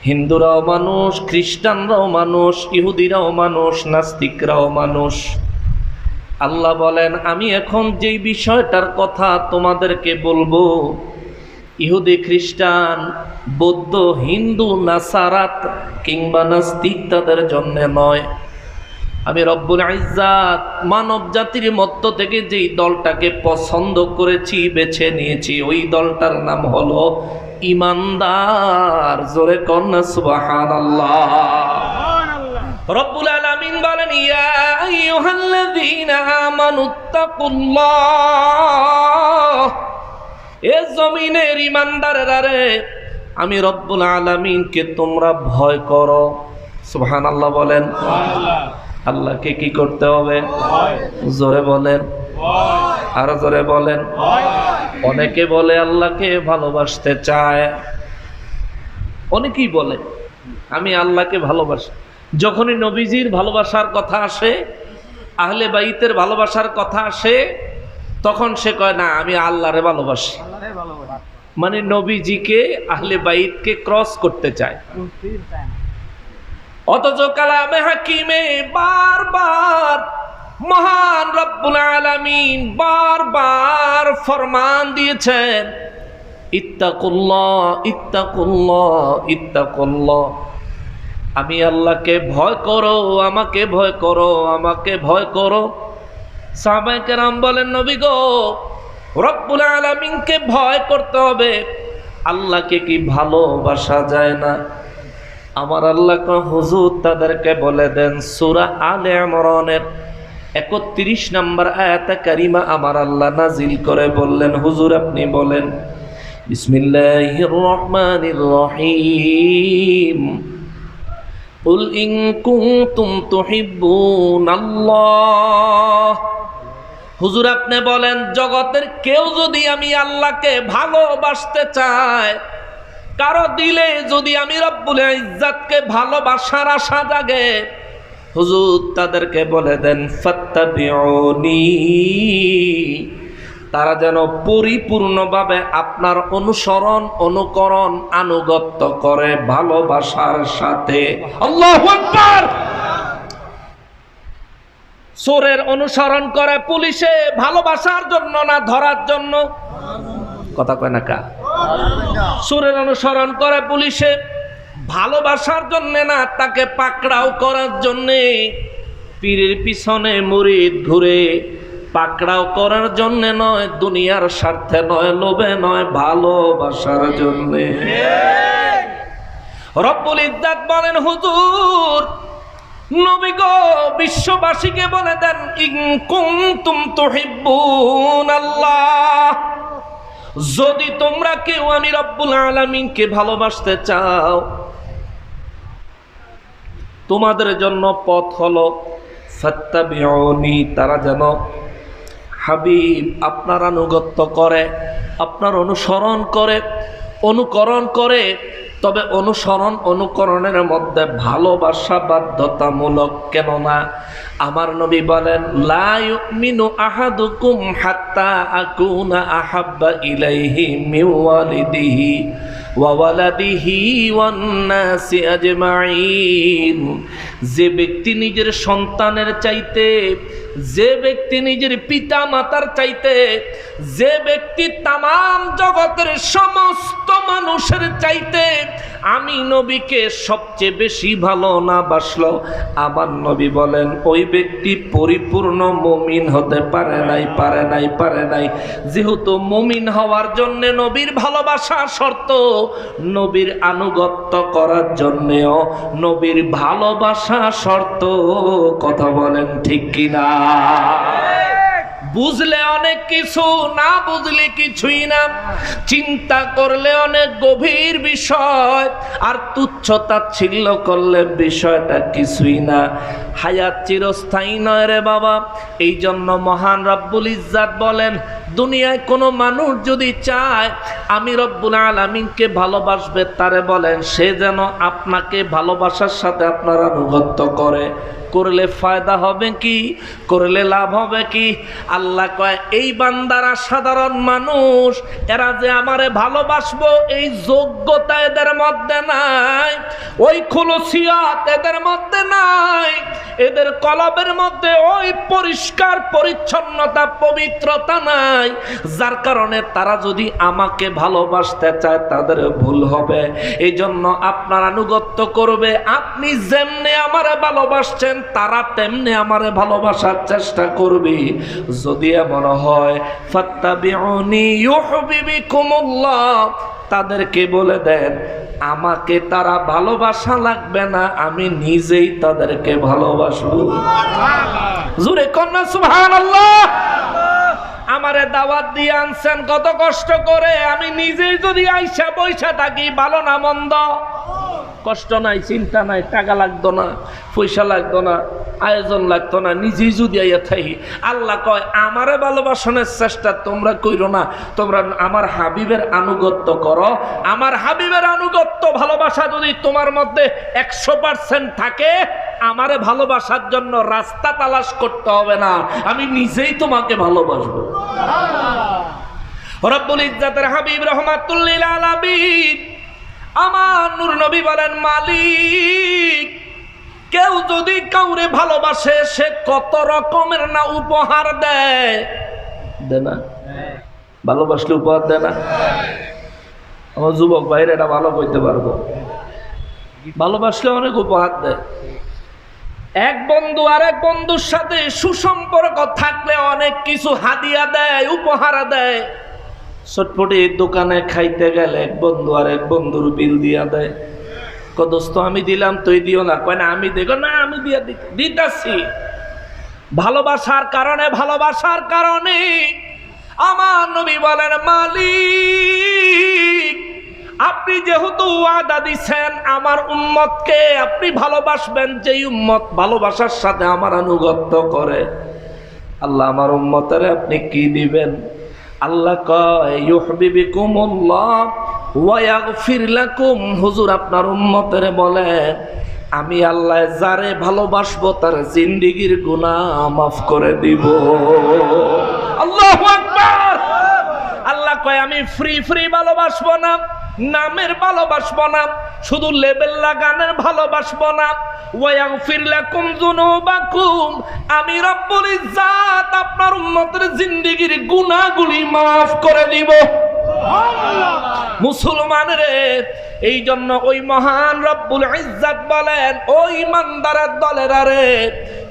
হিন্দুরাও মানুষ, খ্রিস্টানরাও মানুষ, ইহুদিরাও মানুষ, নাস্তিকরাও মানুষ। আল্লাহ বলেন, আমি এখন যেই বিষয়টার কথা তোমাদেরকে বলবো, ইহুদি, খ্রিস্টান, বৌদ্ধ, হিন্দু, নাসারাত কিংবা নাস্তিক তাদের জন্য নয়। আমি রব্বুল ইজ্জাত মানব জাতির মধ্য থেকে যেই দলটাকে পছন্দ করেছি, বেছে নিয়েছি, ওই দলটার নাম হলো ঈমানদার। জোরে কন্না সুবহানাল্লাহ। রব্বুল আলামিন বলেন, ইয়া আইয়ুহাল্লাযীনা আমানুত্তাকুল্লাহ। এ জমিনের ঈমানদারেরা রে, আমি রব্বুল আলামিনকে তোমরা ভয় করো। সুবহানাল্লাহ বলেন। আল্লাহকে কি করতে হবে? জোরে বলেন, আরো জোরে বলেন। অনেকে বলে আল্লাহকে ভালোবাসতে চায়, অনেকেই বলে আমি আল্লাহকে ভালোবাসি। যখনই নবীজির ভালোবাসার কথা আসে, আহলে বাইতের ভালোবাসার কথা আসে, তখন সে কয় না আমি আল্লাহরে ভালোবাসি। মানে নবীজিকে, আহলে বাইতকে ক্রস করতে চায়। অথচ কালামে হাকিমে বারবার মহান রব্বুল আলামিন বারবার ফরমান দিয়েছেন, ইত্তাকুল্লাহ, ইত্তাকুল্লাহ, ইত্তাকুল্লাহ। আমি আল্লাহকে ভয় করো, আমাকে ভয় করো, আমাকে ভয় করো। সাহাবায়ে কেরাম বলেন, নবী গো, রব্বুল আলামিনকে ভয় করতে হবে, আল্লাহকে কি ভালোবাসা যায় না? আমার আল্লাহ হুজুর তাদেরকে বলে দেন, সূরা আলে ইমরানের 31 নম্বর আয়াতে কারিমা আমার আল্লাহ নাজিল করে বললেন, হুজুর আপনি বলেন, বিসমিল্লাহির রহমানির রহিম, কুল ইন কুনতুম তুহিব্বুনাল্লাহ। হুজুর আপনি বলেন, জগতের কেউ যদি আমি আল্লাহকে ভালোবাসতে চায়, কারো দিলে যদি আমি রব্বুল ইজ্জাতকে ভালোবাসার আশা জাগে, হুজুর তাদেরকে বলে দেন, ফাত্তাবিউনি, তারা যেন পরিপূর্ণভাবে আপনার অনুসরণ, অনুকরণ, আনুগত্য করে ভালোবাসার সাথে। আল্লাহু আকবার। চোরের অনুসরণ করে পুলিশে ভালোবাসার জন্য না ধরার জন্য? কথা কয় না কা? চোরের অনুসরণ করে পুলিশে ভালোবাসার জন্য না, তাকে পাকড়াও করার জন্যে। পীরের পিছনে মুরিদ ঘুরে পাকড়াও করার জন্য নয়, দুনিয়ার স্বার্থে নয়, লোভে নয়, ভালোবাসার জন্যে। রব্বুল ইজ্জাত বলেন, হুজুর নবী গো, বিশ্ববাসীকে বলে দেন, ইন কুনতুম তুহিব্বুনাল্লাহ, যদি তোমরা কেউ আমি রব্বুল আলামিনকে ভালোবাসতে চাও, তোমাদের জন্য পথ হলো ফাত্তাবিউনি, তারা যেন হাবিব আপনার আনুগত্য করে, আপনার অনুসরণ করে, অনুকরণ করে। তবে অনুসরণ, অনুকরণের মধ্যে ভালোবাসা বাধ্যতামূলক। কেননা আমার নবী বলেন, লা ইউমিনু আহাদুকুম হাত্তা আকুনা আহাব্বা ইলাইহি মিন ওয়ালিদিহি ওয়া ওয়ালাদিহি ওয়ান নাসি আজমাইন। যে ব্যক্তি নিজের সন্তানের চাইতে, যে ব্যক্তি নিজের পিতা মাতার চাইতে, যে ব্যক্তি তামাম জগতের সমস্ত মানুষের চাইতে আমি নবীকে সবচেয়ে বেশি ভালো না বাসলো, আমার নবী বলেন ওই ব্যক্তি পরিপূর্ণ মুমিন হতে পারে নাই, পারে নাই, পারে নাই। যেহেতু মুমিন হওয়ার জন্য নবীর ভালোবাসা শর্ত, নবীর আনুগত্য করার জন্যেও নবীর ভালোবাসা শর্ত। কথা বলেন ঠিক কিনা? বুঝলে অনেক কিছু, না বুঝলে কিছুই না। চিন্তা করলে অনেক গভীর বিষয়, আর তুচ্ছ তাচ্ছিল্য করলে বিষয়টা কিছুই না। হায়াত চিরস্থায়ী নয় রে বাবা। এই জন্য মহান রব্বুল ইজ্জাত বলেন, দুনিয়ায় কোনো মানুষ যদি চায় আমি রব্বুল আলামিনকে ভালোবাসবে, তারে বলেন সে যেন আপনাকে ভালোবাসার সাথে আপনার আনুগত্য করে। করলে ফায়দা হবে কি? করলে লাভ হবে কি? আল্লাহ কয়, এই বান্দারা সাধারণ মানুষ, এরা যে আমারে ভালোবাসবো এই যোগ্যতা এদের মধ্যে নাই, ওই খুলুসিয়াত এদের মধ্যে নাই, এদের কলবের মধ্যে ওই পরিষ্কার পরিচ্ছন্নতা পবিত্রতা নাই, যার কারণে তারা যদি আমাকে ভালোবাসতে চায় তাদের ভুল হবে। এই জন্য আপনার আনুগত্য করবে। আপনি যেমনি আমারে ভালোবাসছেন তারা তেমনি আমারে ভালোবাসার চেষ্টা করবে। যদি এমন হয় ফাত্তাবিউনি ইউহিব্বুকুমুল্লাহ, তাদেরকে বলে দেন আমাকে তারা ভালোবাসা লাগবে না, আমি নিজেই তাদেরকে ভালোবাসবো। জোরে কন্যা সুবহানাল্লাহ। আমারে দাওয়াত দিয়ে আনছেন কত কষ্ট করে, আমি নিজেই যদি আইসা বইসা থাকি, ভালো না মন্দ, কষ্ট নাই, চিন্তা নাই, টাকা লাগতো না, পয়সা লাগতো না, আয়োজন লাগতো না, নিজেই যদি আইয়া থাকি, আল্লাহ কয় আমারে ভালোবাসনের চেষ্টা তোমরা কইরো না, তোমরা আমার হাবিবের আনুগত্য করো। আমার হাবিবের আনুগত্য ভালোবাসা যদি তোমার মধ্যে 100% থাকে, আমারে ভালোবাসার জন্য রাস্তা তালাশ করতে হবে না, আমি নিজেই তোমাকে ভালোবাসবো। রব্বুল ইজ্জাতের হাবিব রাহমাতুল লিল আলামিন আমার নূর নবী বলেন, মালিক কেউ যদি কাউরে ভালোবাসে সে কত রকমের না উপহার দেয়। দেয় না? ভালোবাসলে উপহার দেয় না? আমার যুবক ভাইরা এটা ভালো কইতে পারবো, ভালোবাসলে অনেক উপহার দেয়। এক বন্ধু আরেক বন্ধুর সাথে সুসম্পর্ক থাকলে অনেক কিছু হাদিয়া দেয়, উপহার দেয়। চটপটি দোকানে খাইতে গেলে এক বন্ধু আর এক বন্ধুর বিল দিয়া দেয়। দোস্ত আমি দিলাম তুই দিও না, কয় না আমি দেখো না, আমি দিয়া দিতাছি। ভালোবাসার কারণে, ভালোবাসার কারণে আমার নবী বলেন, মালিক আপনি যেহেতু ওয়াদা দিছেন আমার উম্মতকে আপনি ভালোবাসবেন, যেই উম্মত ভালোবাসার সাথে আমার আনুগত্য করে, আল্লাহ আমার উম্মতের আপনি কি দিবেন? আল্লাহ কয় ইউহিব্বুকুমুল্লাহ ওয়া ইয়াগফির লাকুম। হুজুর আপনার উম্মতের বলেন আমি আল্লাহ যারে ভালোবাসবো তার জিন্দেগীর গুনাহ মাফ করে দিব। আল্লাহু আকবার। আল্লাহ কয় আমি ফ্রি ভালোবাসবো না, নামের ভালোবাসবো না, শুধু লেবেল লাগানোর ভালোবাসবো না। ওয়া ইয়াগফির লাকুম যুনুবাকুম, আমি রব্বুল ইজ্জাত আপনার উম্মতের জিন্দেগীর গুনাহগুলি মাফ করে দিব। মুসলমানের এই জন্য ওই মহান রব্বুল ইজ্জাত বলেন, ওই ইমানদারের দলেরা রে,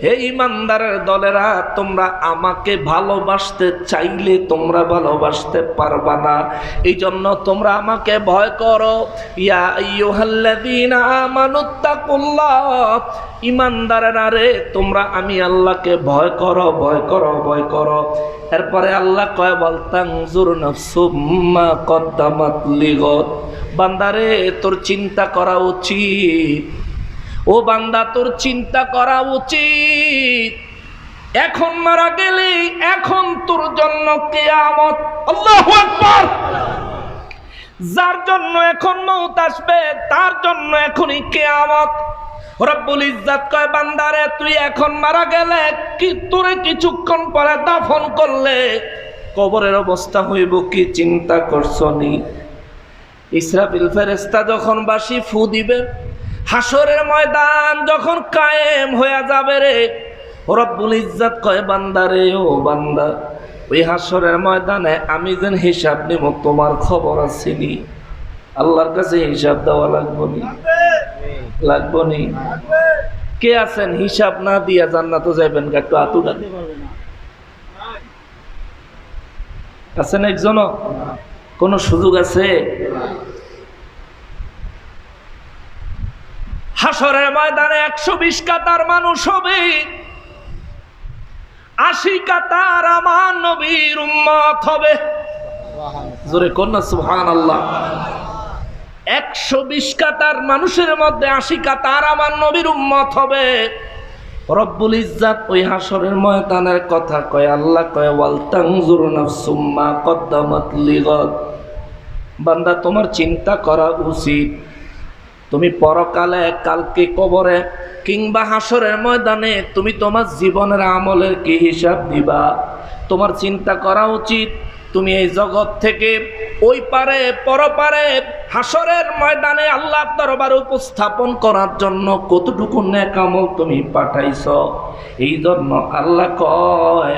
হে ইমানদারের দলেরা, তোমরা আমাকে ভালোবাসতে চাইলে তোমরা ভালোবাসতে পারবা না। এই জন্য তোমরা আমাকে ভয় করো। ইয়া আইয়ুহাল্লাযীনা আমানুত্তাকুল্লাহ, ইমানদারেরা রে তোমরা আমি আল্লাহকে ভয় করো, ভয় করো, ভয় করো। এরপরে আল্লাহ কয় বলতানজুর নাফসুম মা কদ্দামাত লিগদ। বান্দারে তোর চিন্তা করা উচিত, ও বান্দা তোর চিন্তা করা উচিত। এখন মারা গেলে এখন তোর জন্য কিয়ামত। আল্লাহু আকবার। যার জন্য এখন মউত আসবে তার জন্য এখনই কিয়ামত। রব্বুল ইজ্জাত কয় বান্দারে তুই এখন মারা গেলে কি তোরে কিছুক্ষণ পরে দাফন করলে কবরের অবস্থা হইব কি চিন্তা করছনি? ইসরাফিল ফেরেশতা যখন বাঁশি ফু দিবে, হাসরের ময়দান যখন কায়েম হয়ে যাবে রে, রব্বুল ইজ্জাত কয় বান্দারে ও বান্দা, ওই হাসরের ময়দানে আমি যেন হিসাব নিব তোমার খবর আসেনি? আল্লাহর কাছে হিসাব দেওয়া লাগবনি? লাগবনি? কে আছেন হিসাব না দিয়া জান্নাতে যাবেন? একটু আতু ডাক আছেন একজনও? কোন সুযোগ আছে? হাসরের ময়দানে 120 কাতার মানুষ হবে, 80 কাতার আমার নবীর উম্মত হবে। জোরে কন্যা সুবহানাল্লাহ। 120 কাতার মানুষের মধ্যে 80 কাতার আমার নবীর উম্মত হবে। রব্বুল ইজ্জাত ওই হাসরের ময়দানের কথা কয়, আল্লাহ কয় ওয়াল তানজুর নাফসুম মা কদ্দামাত লিগাদ। বান্দা তোমার চিন্তা করা উচিত, তুমি পরকালে কালকে কবরে কিংবা হাসরের ময়দানে তুমি তোমার জীবনের আমলের কি হিসাব দিবা। তোমার চিন্তা করা উচিত তুমি এই জগৎ থেকে ওই পারে পরপারে হাসরের ময়দানে আল্লাহর দরবারে উপস্থাপন করার জন্য কতটুকু নেক আমল তুমি পাঠাইছো। এই জন্য আল্লাহ কয়,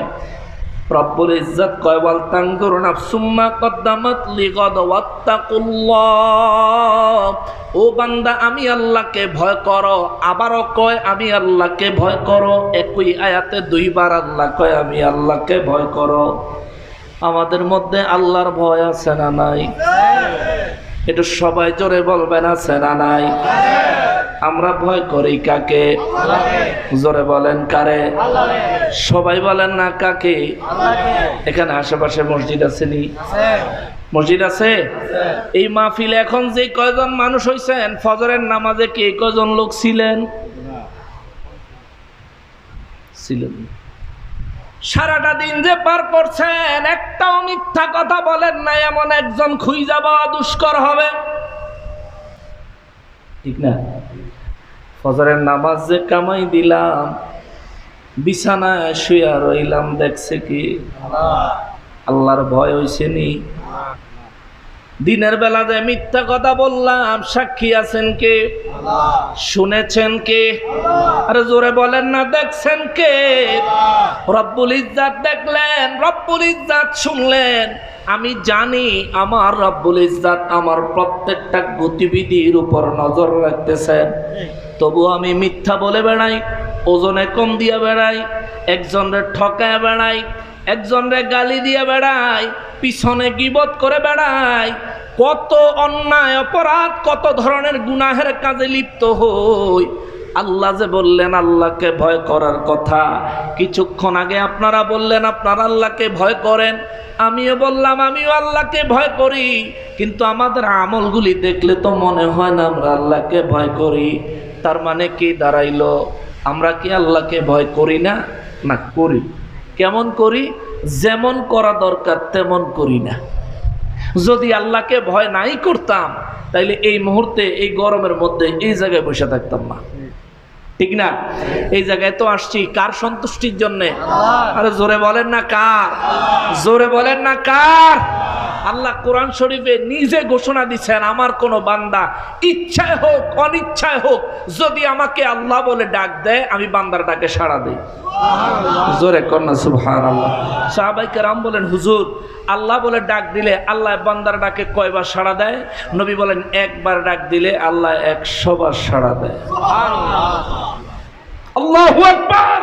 রব্বুল ইজ্জত কয় ওয়াল তানজুর নাফসুম মা কদ্দামাত লিগাদ ওয়াত্তাকুল্লাহ। ও বান্দা আমি আল্লাহকে ভয় করো। আবারও কয় আমি আল্লাহকে ভয় করো। একই আয়াতে দুইবার আল্লাহ কয় আমি আল্লাহকে ভয় করো। আমাদের মধ্যে আল্লাহর ভয় আছে না নাই? একটু সবাই জোরে বলবেন আছে না নাই? আমরা ভয় করি কাকে? জোরে বলেন কারে? সবাই বলেন না কাকে? এখানে আশেপাশে মসজিদ আছে নি? মসজিদ আছে? এই মাহফিলে এখন যে কয়জন মানুষ হইছেন ফজরের নামাজে কে কয়জন লোক ছিলেন? ছিলেন সারাটা দিন যে পার করছেন একটাও মিথ্যা কথা বলেন না, এমন একজন খুঁজে পাওয়া দুষ্কর হবে, ঠিক না? ফজরের নামাজ যে কামাই দিলাম, বিছানায় শুয়ে রইলাম, দেখছে কি? আল্লাহর ভয় হইছে নি? দিনের বেলা যে মিথ্যা কথা বললাম সাক্ষী আছেন কে? শুনেছেন কে? আরে জোরে বলেন না, দেখছেন কে? রব্বুল ইজ্জাত দেখলেন, রব্বুল ইজ্জাত শুনলেন। আমি জানি আমার রব্বুল ইজ্জাত আমার প্রত্যেকটা গতিবিধির উপর নজর রাখতেছেন। তবু আমি মিথ্যা বলে বেড়াই, ওজনে কম দিয়ে বেড়াই, একজনরে ঠকায় বেড়াই, একজনরে গালি দিয়ে বেড়াই, পিছনে গীবত করে বেড়াই, কত অন্যায় অপরাধ কত ধরনের গুনাহের কাজে লিপ্ত হই। আল্লাহ যে বললেন আল্লাহকে ভয় করার কথা, কিছুক্ষণ আগে আপনারা বললেন আপনারা আল্লাহকে ভয় করেন, আমিও বললাম আমিও আল্লাহকে ভয় করি, কিন্তু আমাদের আমলগুলি দেখলে তো মনে হয় না আমরা আল্লাহকে ভয় করি। তার মানে কি দাঁড়াইলো? আমরা কি আল্লাহকে ভয় করি না? না করি। কেমন করি? যেমন করা দরকার তেমন করি না। যদি আল্লাহকে ভয় নাই করতাম তাইলে এই মুহূর্তে এই গরমের মধ্যে এই জায়গায় বসে থাকতাম না, ঠিক না? এই জায়গায় তো আসছি কার সন্তুষ্টির জন্যে? আরে জোরে বলেন না কার? জোরে বলেন না কার? আল্লাহ কোরআন শরীফে নিজে ঘোষণা দিচ্ছেন, আমার কোন বান্দা ইচ্ছায় হোক অনিচ্ছায় হোক যদি আমাকে আল্লাহ বলে ডাক দেয় আমি বান্দার ডাকে সাড়া দেই। জোরে কন্যা সুবহানাল্লাহ। সাহাবায়ে কেরাম বলেন হুজুর আল্লাহ বলে ডাক দিলে আল্লাহ বান্দার ডাকে কয়বার সাড়া দেয়? নবী বলেন একবার ডাক দিলে আল্লাহ 100 বার সাড়া দেয়। আল্লাহু আকবার।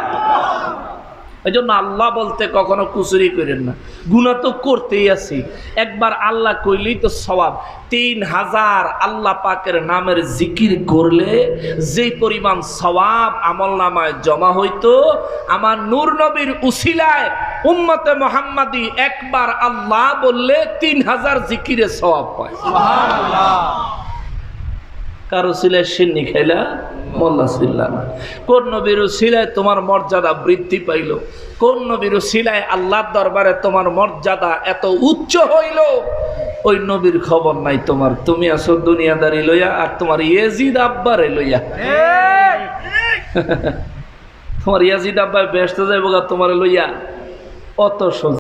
এই জন্য আল্লাহ বলতে কখনো কুচুরি করেন না। গুনাহ তো করতেই আছি, একবার আল্লাহ কইলেই তো সওয়াব। 3000 আল্লাহ পাকের নামের জিকির করলে যেই পরিমাণ সওয়াব আমলনামায় জমা হইতো, আমার নূর নবীর উসিলায় উম্মতে মুহাম্মাদি একবার আল্লাহ বললে 3000 জিকিরে সওয়াব পায়। সুবহানাল্লাহ। কারো সিলায় সিন্নি খাইলা মোল্লা ছিলা না। কোন নবীর সিলায় তোমার মর্যাদা বৃদ্ধি পাইল? কোন নবীর সিলায় আল্লাহর দরবারে তোমার মর্যাদা এত উচ্চ হইল? ওই নবীর খবর নাই তোমার। তুমি আসো দুনিয়াদারি লইয়া আর তোমার ইয়াজিদ আব্বারে লইয়া। তোমার ইয়াজিদ আব্বা ব্যস্ত যাইব তোমার লইয়া, অত সোজা